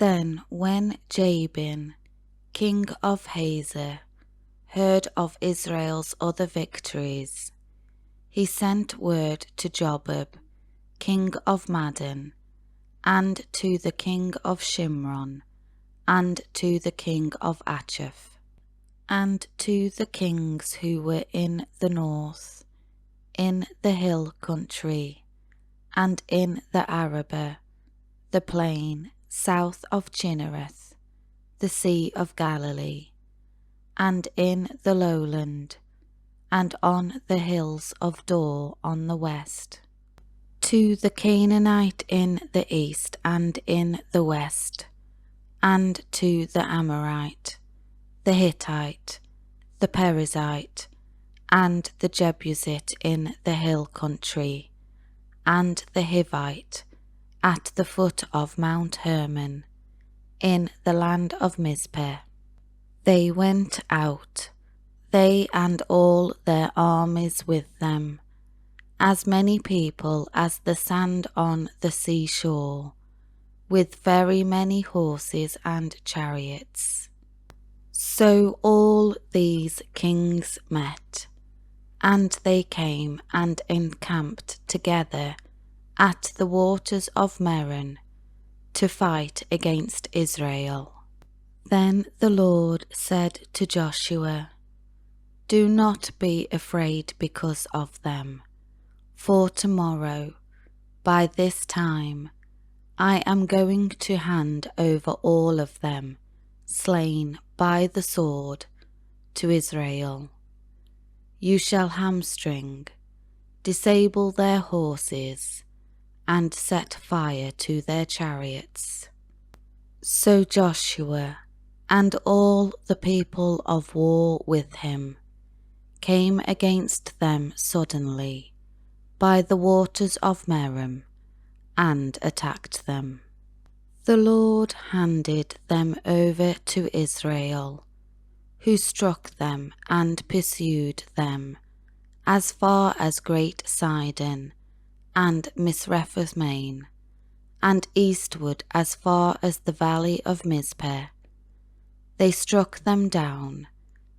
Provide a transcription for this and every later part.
Then when Jabin, king of Hazor, heard of Israel's other victories, he sent word to Jobab, king of Madon, and to the king of Shimron, and to the king of Achaph, and to the kings who were in the north, in the hill country, and in the Arabah, the plain south of Chinnereth, the sea of Galilee, and in the lowland, and on the hills of Dor on the west, to the Canaanite in the east and in the west, and to the Amorite, the Hittite, the Perizzite, and the Jebusite in the hill country, and the Hivite at the foot of Mount Hermon, in the land of Mizpeh. They went out, they and all their armies with them, as many people as the sand on the seashore, with very many horses and chariots. So all these kings met, and they came and encamped together at the waters of Meron to fight against Israel. Then the Lord said to Joshua, "Do not be afraid because of them, for tomorrow, by this time, I am going to hand over all of them, slain by the sword, to Israel. You shall hamstring, disable their horses, and set fire to their chariots." So Joshua and all the people of war with him came against them suddenly by the waters of Merom and attacked them. The Lord handed them over to Israel, who struck them and pursued them as far as Great Sidon and Misrephothmaim, and eastward as far as the valley of Mizpeh. They struck them down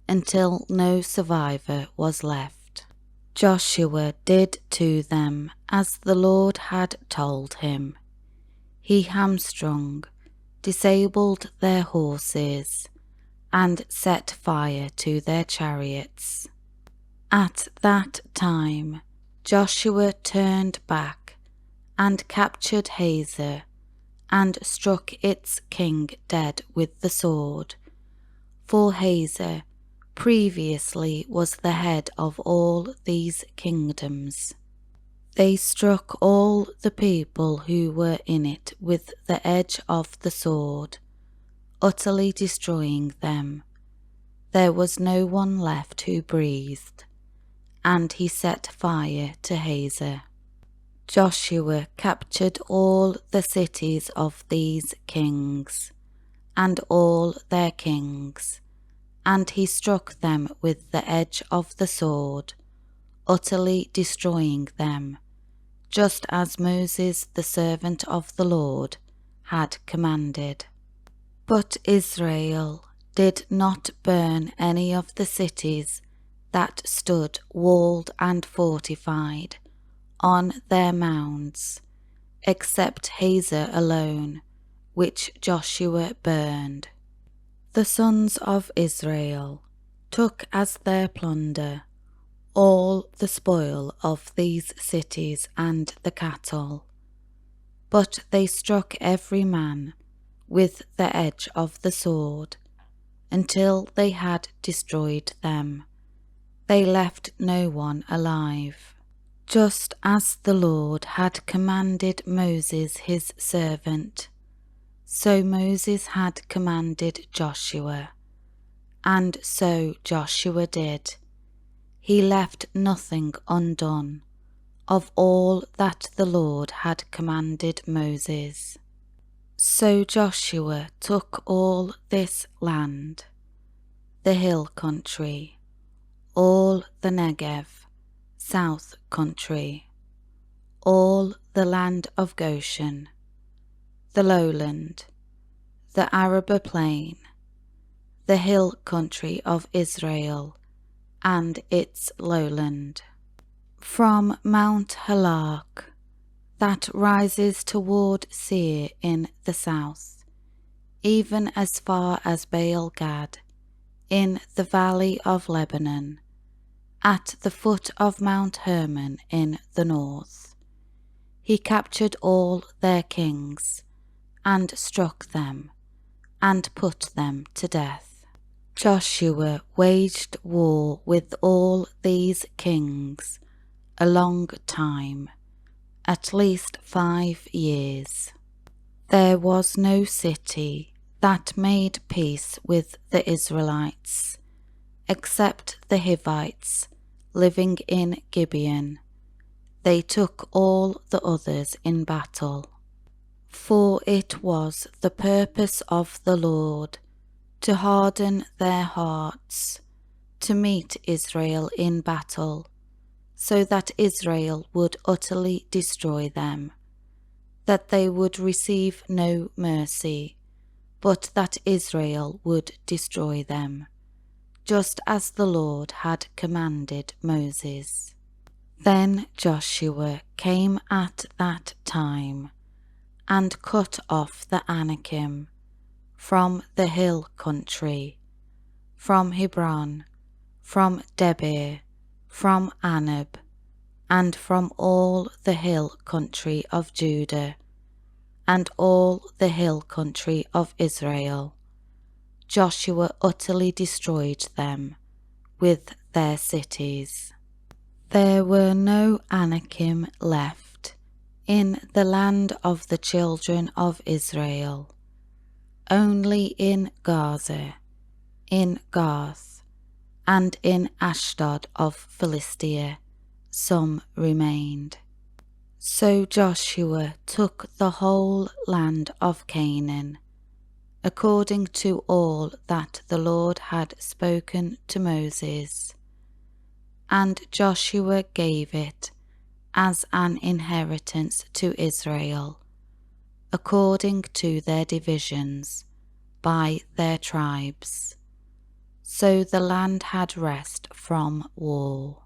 until no survivor was left. Joshua did to them as the Lord had told him. He hamstrung, disabled their horses, and set fire to their chariots. At that time Joshua turned back and captured Hazor, and struck its king dead with the sword, for Hazor previously was the head of all these kingdoms. They struck all the people who were in it with the edge of the sword, utterly destroying them. There was no one left who breathed, and he set fire to Hazor. Joshua captured all the cities of these kings, and all their kings, and he struck them with the edge of the sword, utterly destroying them, just as Moses the servant of the Lord had commanded. But Israel did not burn any of the cities that stood walled and fortified on their mounds, except Hazor alone, which Joshua burned. The sons of Israel took as their plunder all the spoil of these cities and the cattle, but they struck every man with the edge of the sword until they had destroyed them. They left no one alive. Just as the Lord had commanded Moses his servant, so Moses had commanded Joshua, and so Joshua did. He left nothing undone of all that the Lord had commanded Moses. So Joshua took all this land, the hill country, all the Negev, south country, all the land of Goshen, the lowland, the Araba plain, the hill country of Israel, and its lowland. From Mount Halak, that rises toward Seir in the south, even as far as Baal Gad, in the valley of Lebanon, at the foot of Mount Hermon in the north. He captured all their kings, and struck them, and put them to death. Joshua waged war with all these kings a long time, at least 5 years. There was no city that made peace with the Israelites, except the Hivites living in Gibeon. They took all the others in battle. For it was the purpose of the Lord to harden their hearts, to meet Israel in battle, so that Israel would utterly destroy them, that they would receive no mercy, but that Israel would destroy them, just as the Lord had commanded Moses. Then Joshua came at that time, and cut off the Anakim from the hill country, from Hebron, from Debir, from Anab, and from all the hill country of Judah, and all the hill country of Israel. Joshua utterly destroyed them with their cities. There were no Anakim left in the land of the children of Israel. Only in Gaza, in Gath, and in Ashdod of Philistia some remained. So Joshua took the whole land of Canaan, according to all that the Lord had spoken to Moses. And Joshua gave it as an inheritance to Israel, according to their divisions, by their tribes. So the land had rest from war.